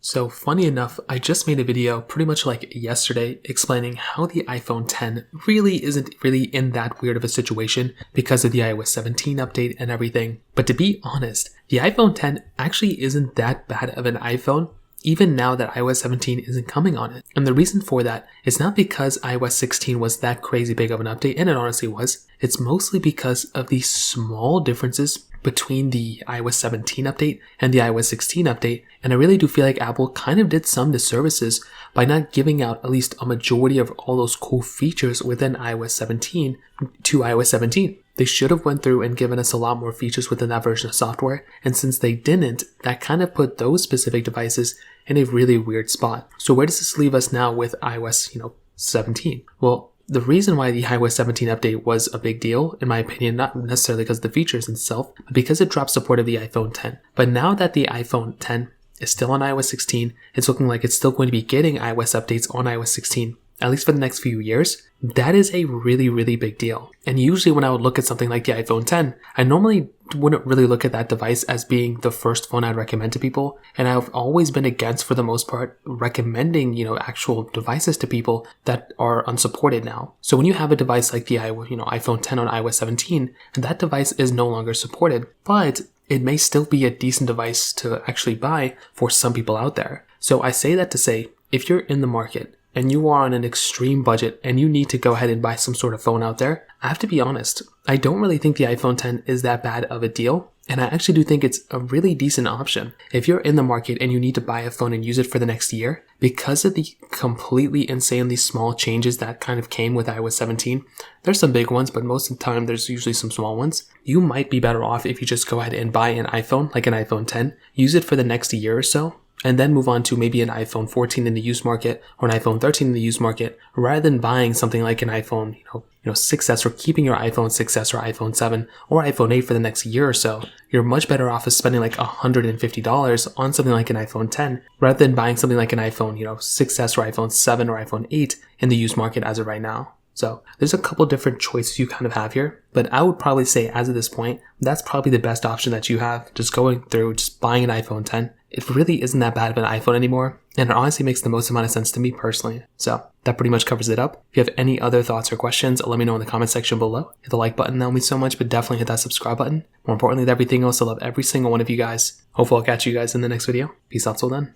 So funny enough, I just made a video pretty much like yesterday explaining how the iPhone 10 really isn't really in that weird of a situation because of the iOS 17 update and everything. But to be honest, the iPhone 10 actually isn't that bad of an iPhone, even now that iOS 17 isn't coming on it. And the reason for that is not because iOS 16 was that crazy big of an update, and it honestly was. It's mostly because of these small differences between the iOS 17 update and the iOS 16 update, and I really do feel like Apple kind of did some disservices by not giving out at least a majority of all those cool features within iOS 17 to iOS 17. They should have went through and given us a lot more features within that version of software, and since they didn't, that kind of put those specific devices in a really weird spot. So where does this leave us now with iOS, 17? Well, the reason why the iOS 17 update was a big deal, in my opinion, not necessarily because of the features itself, but because it dropped support of the iPhone 10. But now that the iPhone 10 is still on iOS 16, it's looking like it's still going to be getting iOS updates on iOS 16, at least for the next few years. That is a really, really big deal. And usually when I would look at something like the iPhone 10, I normally wouldn't really look at that device as being the first phone I'd recommend to people. And I've always been against, for the most part, recommending, actual devices to people that are unsupported now. So when you have a device like the iPhone 10 on iOS 17, and that device is no longer supported, but it may still be a decent device to actually buy for some people out there. So I say that to say, if you're in the market and you are on an extreme budget and you need to go ahead and buy some sort of phone out there, I have to be honest, I don't really think the iPhone 10 is that bad of a deal. And I actually do think it's a really decent option. If you're in the market and you need to buy a phone and use it for the next year, because of the completely insanely small changes that kind of came with iOS 17, there's some big ones, but most of the time there's usually some small ones. You might be better off if you just go ahead and buy an iPhone, like an iPhone 10, use it for the next year or so, and then move on to maybe an iPhone 14 in the used market or an iPhone 13 in the used market, rather than buying something like an iPhone, 6S, or keeping your iPhone 6S or iPhone 7 or iPhone 8 for the next year or so. You're much better off of spending like $150 on something like an iPhone 10 rather than buying something like an iPhone, 6S or iPhone 7 or iPhone 8 in the used market as of right now. So there's a couple different choices you kind of have here, but I would probably say as of this point, that's probably the best option that you have. Just going through, just buying an iPhone 10. It really isn't that bad of an iPhone anymore, and it honestly makes the most amount of sense to me personally. So that pretty much covers it up. If you have any other thoughts or questions, let me know in the comment section below. Hit the like button, that would mean so much, but definitely hit that subscribe button. More importantly than everything else, I love every single one of you guys. Hopefully I'll catch you guys in the next video. Peace out till then.